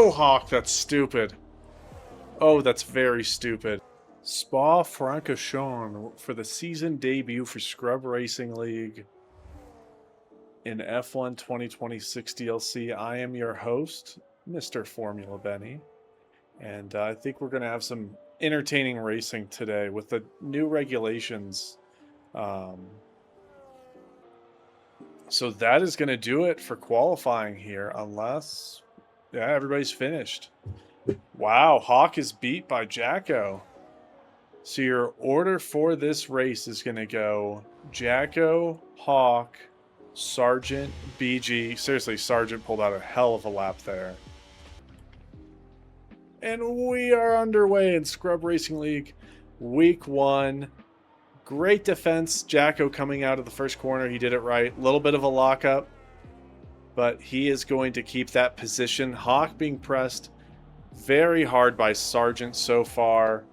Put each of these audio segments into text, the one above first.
Oh, Hawk, that's stupid. Oh, that's very stupid. Spa-Francorchamps for the season debut for Scrub Racing League in F1 2026 DLC. I am your host, Mr. Formula Benny, and I think we're going to have some entertaining racing today with the new regulations. So that is going to do it for qualifying here, unless, yeah, everybody's finished. Wow, Hawk is beat by Jacko. So your order for this race is going to go Jacko, Hawk, Sargent, BG. Seriously, Sargent pulled out a hell of a lap there. And we are underway in Scrub Racing League Week 1. Great defense. Jacko coming out of the first corner. He did it right. A little bit of a lockup, but he is going to keep that position. Hawk being pressed very hard by Sargent so far.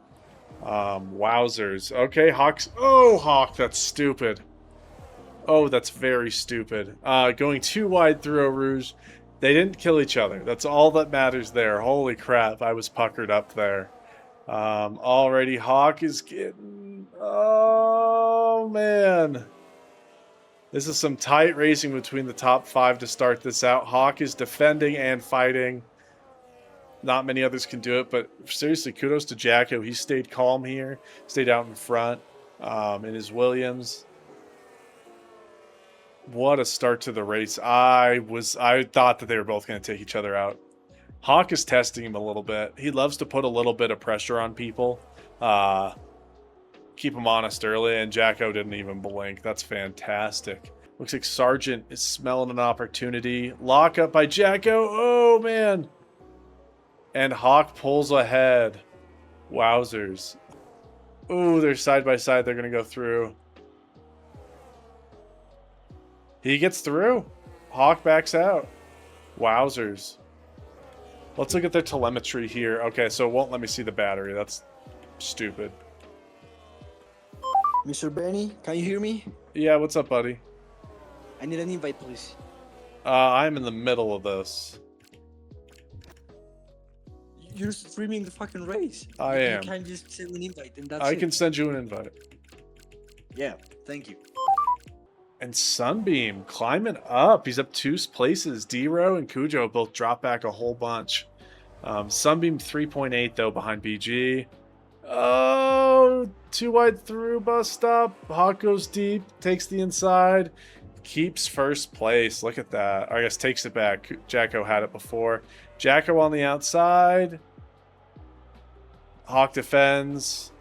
Wowzers. Okay, Hawk's... Oh, Hawk, that's stupid. Oh, that's very stupid. Going too wide through Eau Rouge. They didn't kill each other. That's all that matters there. Holy crap, I was puckered up there. Already, Hawk is getting... Oh, man. This is some tight racing between the top 5 to start this out. Hawk is defending and fighting. Not many others can do it, but seriously, kudos to Jacko. He stayed calm here, stayed out in front in his Williams. What a start to the race. I thought that they were both going to take each other out. Hawk is testing him a little bit. He loves to put a little bit of pressure on people. Keep him honest early, and Jacko didn't even blink. That's fantastic. Looks like Sargent is smelling an opportunity. Lock up by Jacko. Oh, man. And Hawk pulls ahead. Wowzers. Ooh, they're side by side. They're going to go through. He gets through. Hawk backs out. Wowzers. Let's look at their telemetry here. Okay, so it won't let me see the battery. That's stupid. Mr. Benny, can you hear me? Yeah, what's up, buddy? I need an invite, please. I'm in the middle of this. You're streaming the fucking race. I am. You can't just send an invite and that's it. I can send you an invite. Yeah, thank you. And Sunbeam climbing up. He's up 2 places. D-Row and Cujo both drop back a whole bunch. Sunbeam 3.8 though behind BG. Oh, too wide through bus stop. Hawk goes deep, takes the inside, keeps first place. Look at that. I guess takes it back. Jacko had it before. Jacko on the outside. Hawk defends.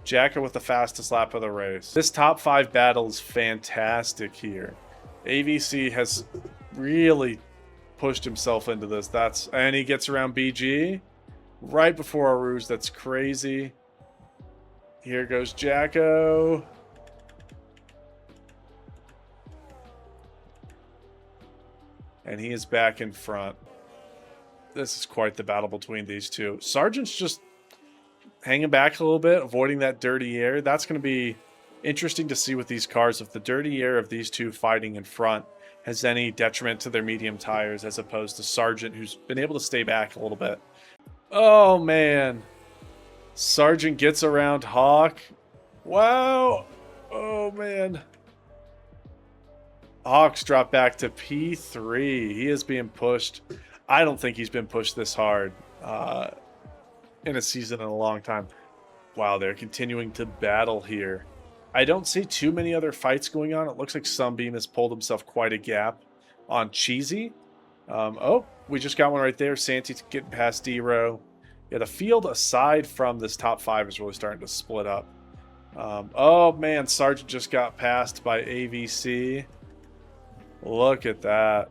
Jacko with the fastest lap of the race. This top 5 battle is fantastic here. AVC has really pushed himself into this. And he gets around BG right before Eau Rouge. That's crazy. Here goes Jacko. And he is back in front. This is quite the battle between these two. Sargent's just hanging back a little bit, avoiding that dirty air. That's going to be interesting to see with these cars if the dirty air of these two fighting in front has any detriment to their medium tires as opposed to Sargent, who's been able to stay back a little bit. Oh, man. Sargent gets around Hawk. Wow. Oh, man. Hawk's dropped back to P3. He is being pushed. I don't think he's been pushed this hard in a season in a long time. Wow, they're continuing to battle here. I don't see too many other fights going on. It looks like Sunbeam has pulled himself quite a gap on Cheesy. Oh, we just got one right there. Santi getting past D-Row. Yeah, the field aside from this top 5 is really starting to split up. Oh, man, Sargent just got passed by AVC. Look at that.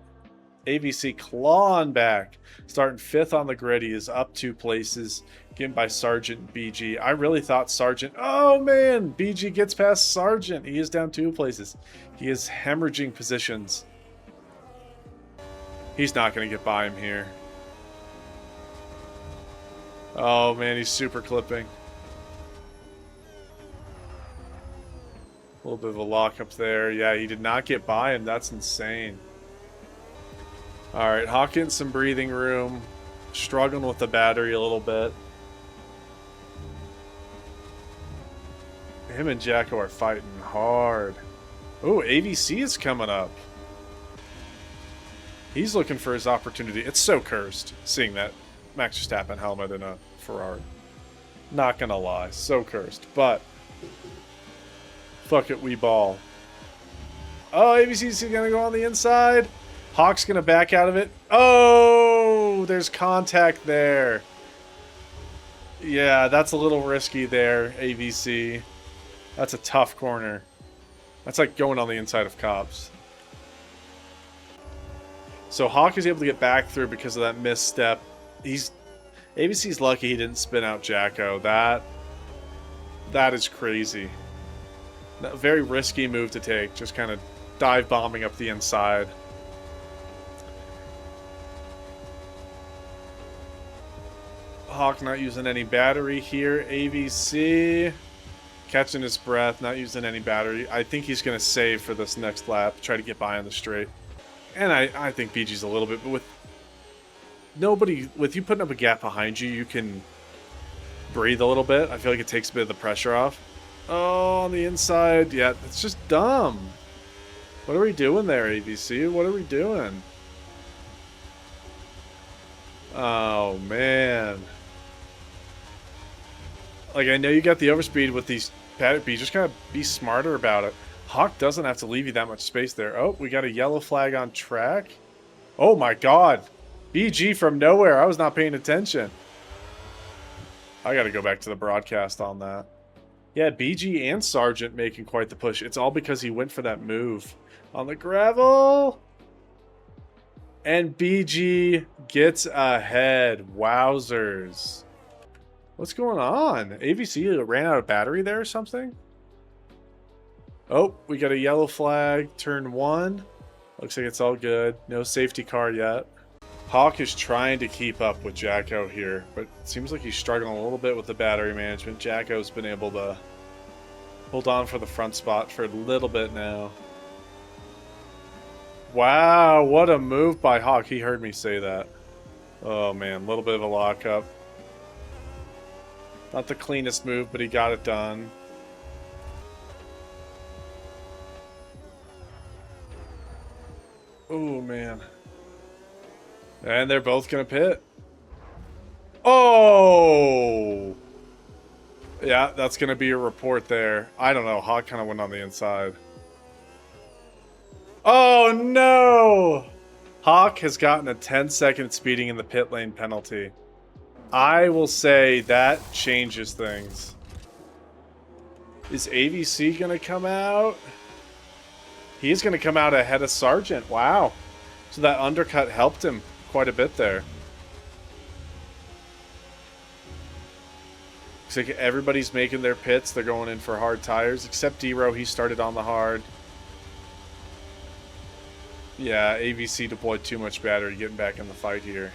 AVC clawing back. Starting 5th on the grid. He is up 2 places. Getting by Sargent and BG. I really thought Sargent... Oh, man! BG gets past Sargent. He is down 2 places. He is hemorrhaging positions. He's not going to get by him here. Oh, man, he's super clipping. A little bit of a lock up there. Yeah, he did not get by him. That's insane. All right, Hawk getting some breathing room. Struggling with the battery a little bit. Him and Jacko are fighting hard. Oh, AVC is coming up. He's looking for his opportunity. It's so cursed seeing that Max Verstappen helmet in a Ferrari. Not gonna lie, so cursed. But fuck it, we ball. Oh, ABC's gonna go on the inside. Hawk's gonna back out of it. Oh, there's contact there. Yeah, that's a little risky there, AVC. That's a tough corner. That's like going on the inside of Cobbs. So Hawk is able to get back through because of that misstep. ABC's lucky he didn't spin out Jacko. That is crazy. A very risky move to take. Just kind of dive bombing up the inside. Hawk not using any battery here. AVC catching his breath, not using any battery. I think he's going to save for this next lap, try to get by on the straight. And I think BG's a little bit, but with you putting up a gap behind you, you can breathe a little bit. I feel like it takes a bit of the pressure off. Oh, on the inside. Yeah, it's just dumb. What are we doing there, ABC? What are we doing? Oh, man. Like, I know you got the overspeed with these pattern, but you just gotta be smarter about it. Hawk doesn't have to leave you that much space there. Oh, we got a yellow flag on track. Oh my god. BG from nowhere. I was not paying attention. I gotta go back to the broadcast on that. Yeah, BG and Sargent making quite the push. It's all because he went for that move on the gravel. And BG gets ahead. Wowzers. What's going on? AVC ran out of battery there or something? Oh, we got a yellow flag. Turn 1. Looks like it's all good. No safety car yet. Hawk is trying to keep up with Jacko here, but it seems like he's struggling a little bit with the battery management. Jacko's been able to hold on for the front spot for a little bit now. Wow, what a move by Hawk. He heard me say that. Oh man, a little bit of a lockup. Not the cleanest move, but he got it done. Oh man. And they're both gonna pit. Oh! Yeah, that's gonna be a report there. I don't know. Hawk kind of went on the inside. Oh no! Hawk has gotten a 10-second speeding in the pit lane penalty. I will say that changes things. Is AVC gonna come out? He's gonna come out ahead of Sargent. Wow. So that undercut helped him quite a bit there. Looks like everybody's making their pits. They're going in for hard tires, except D-Row. He started on the hard. Yeah, AVC deployed too much battery getting back in the fight here.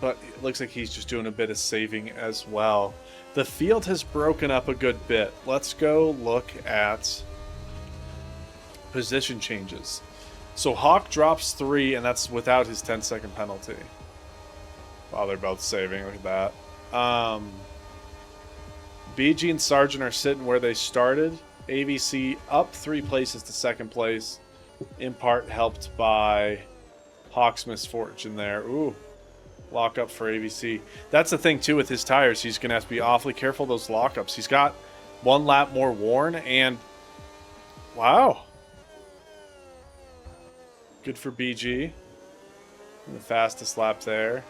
But it looks like he's just doing a bit of saving as well. The field has broken up a good bit. Let's go look at position changes. So Hawk drops 3, and that's without his 10-second penalty. Wow, they're both saving. Look at that. BG and Sargent are sitting where they started. AVC up 3 places to 2nd place, in part helped by Hawk's misfortune there. Ooh, lockup for AVC. That's the thing, too, with his tires. He's going to have to be awfully careful of those lockups. He's got 1 lap more worn, and wow. Good for BG. The fastest lap there.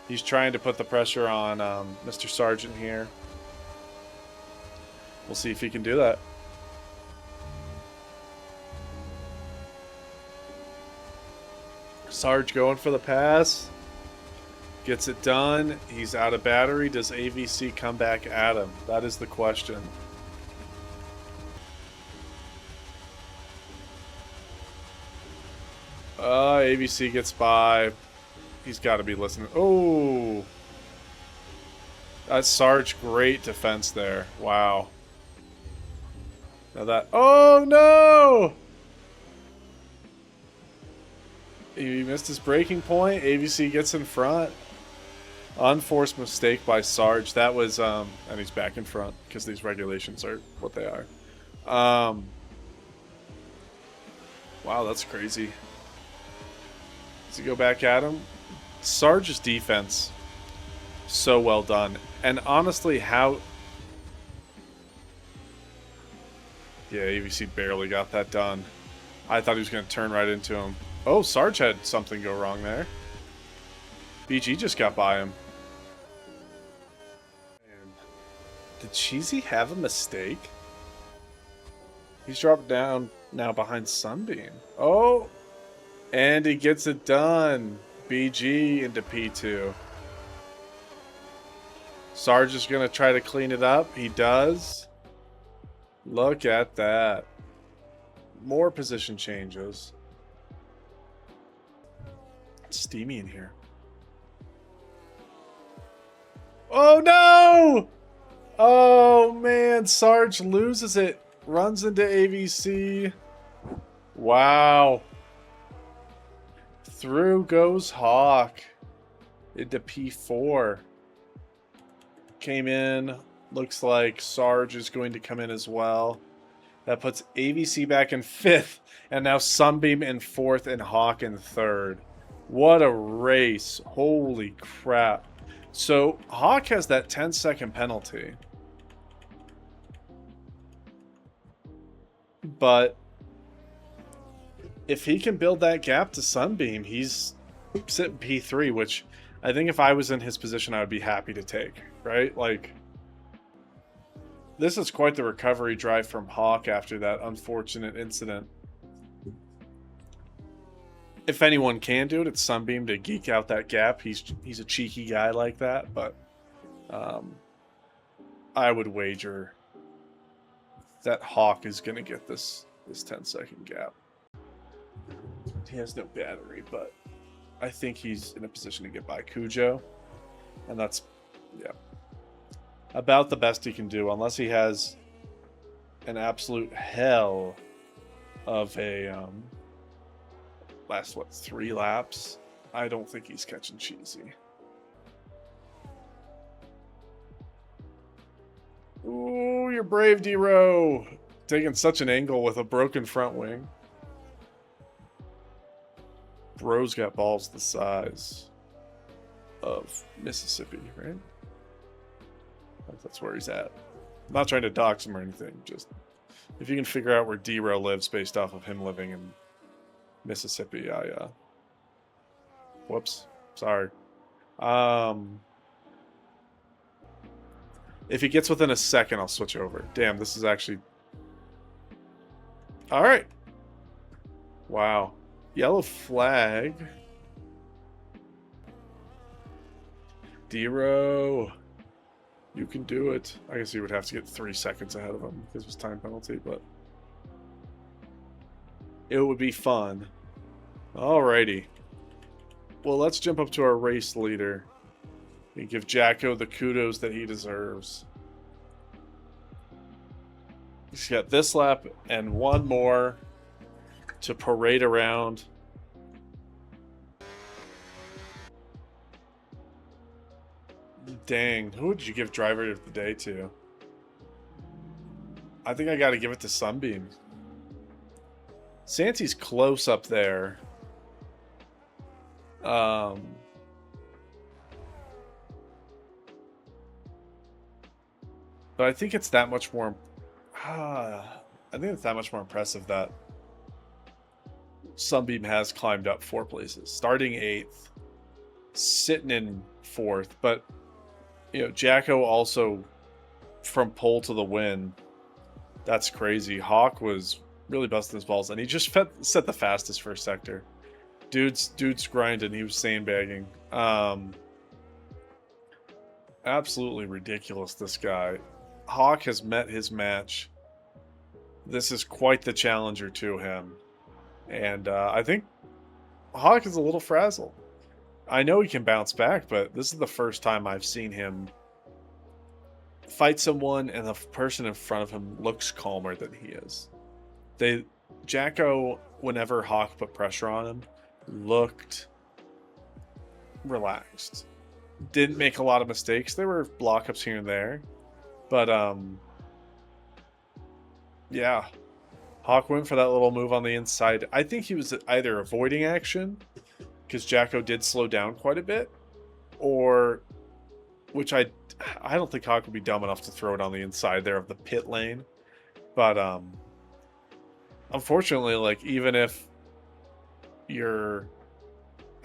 He's trying to put the pressure on Mr. Sargent here. We'll see if he can do that. Sarge going for the pass. Gets it done. He's out of battery. Does AVC come back at him? That is the question. AVC gets by. He's got to be listening. Oh! That's Sarge. Great defense there. Wow. Now that... Oh, no! He missed his breaking point. AVC gets in front. Unforced mistake by Sarge. That was, and he's back in front because these regulations are what they are. Wow, that's crazy. Does he go back at him? Sarge's defense, so well done. And honestly, how... Yeah, AVC barely got that done. I thought he was going to turn right into him. Oh, Sarge had something go wrong there. BG just got by him. And did Cheesy have a mistake? He's dropped down now behind Sunbeam. Oh, and he gets it done. BG into P2. Sarge is going to try to clean it up. He does. Look at that. More position changes. It's steamy in here. Oh no! Oh man, Sarge loses it. Runs into AVC. Wow. Through goes Hawk into P4. Came in. Looks like Sarge is going to come in as well. That puts AVC back in 5th. And now Sunbeam in 4th and Hawk in 3rd. What a race. Holy crap. So Hawk has that 10-second penalty. But if he can build that gap to Sunbeam, he's sitting P3, which I think if I was in his position, I would be happy to take, right? Like, this is quite the recovery drive from Hawk after that unfortunate incident. If anyone can do it, it's Sunbeam to geek out that gap. He's a cheeky guy like that, but I would wager that Hawk is going to get this 10-second gap. He has no battery, but I think he's in a position to get by Cujo. And that's, yeah, about the best he can do, unless he has an absolute hell of a last, what, 3 laps? I don't think he's catching Cheesy. Ooh, you're brave, D-Row. Taking such an angle with a broken front wing. Bro's got balls the size of Mississippi, right? That's where he's at. I'm not trying to dox him or anything. Just if you can figure out where D-Row lives based off of him living in Mississippi, whoops. Sorry. If he gets within a second, I'll switch over. Damn, this is actually... Alright. Wow. Yellow flag. D-Row. You can do it. I guess he would have to get 3 seconds ahead of him because of his time penalty, but... it would be fun. Alrighty. Well, let's jump up to our race leader and give Jacko the kudos that he deserves. He's got this lap and one more to parade around. Dang, who would you give driver of the day to? I think I got to give it to Sunbeam. Santi's close up there. But I think it's that much more... I think it's that much more impressive that Sunbeam has climbed up 4 places. Starting 8th. Sitting in 4th. But, you know, Jacko also from pole to the win. That's crazy. Hawk was really busting his balls. And he just set the fastest first sector. Dude's grinding. He was sandbagging. Absolutely ridiculous, this guy. Hawk has met his match. This is quite the challenger to him. And I think Hawk is a little frazzled. I know he can bounce back, but this is the first time I've seen him fight someone and the person in front of him looks calmer than he is. Jacko, whenever Hawk put pressure on him, looked relaxed. Didn't make a lot of mistakes. There were block-ups here and there. But, yeah. Hawk went for that little move on the inside. I think he was either avoiding action, because Jacko did slow down quite a bit, or, which I don't think Hawk would be dumb enough to throw it on the inside there of the pit lane. But, unfortunately, like, even if you're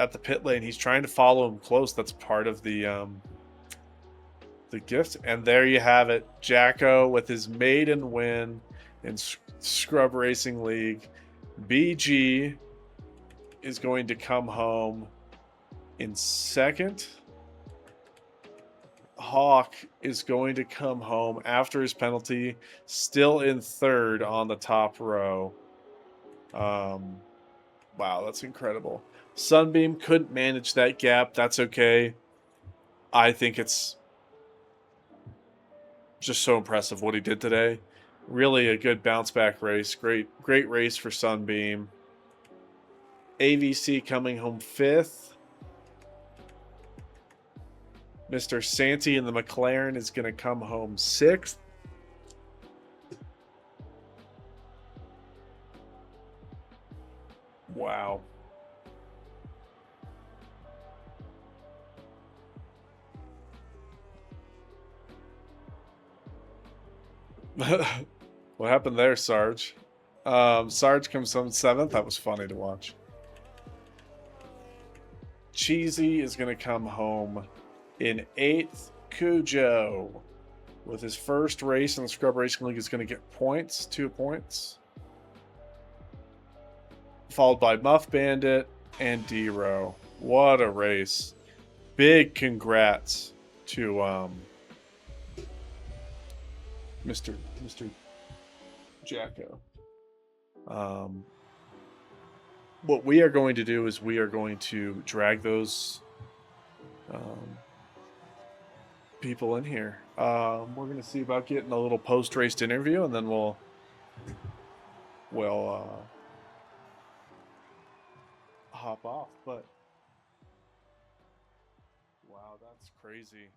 at the pit lane, he's trying to follow him close. That's part of the gift. And there you have it. Jacko with his maiden win in Scrub Racing League. BG is going to come home in second. Hawk is going to come home after his penalty, still in third on the top row. Wow, that's incredible. Sunbeam couldn't manage that gap. That's okay. I think it's just so impressive what he did today. Really a good bounce back race. Great race for Sunbeam. AVC coming home fifth. Mr. Santi in the McLaren is going to come home sixth. Wow. What happened there, Sarge? Sarge comes home seventh. That was funny to watch. Cheesy is going to come home in eighth. Cujo, with his first race in the Scrub Racing League, is going to get points, 2 points. Followed by Muff Bandit and D-Row. What a race. Big congrats to Mr. Jacko. What we are going to do is we are going to drag those people in here. We're going to see about getting a little post-race interview, and then we'll hop off. But wow, that's crazy.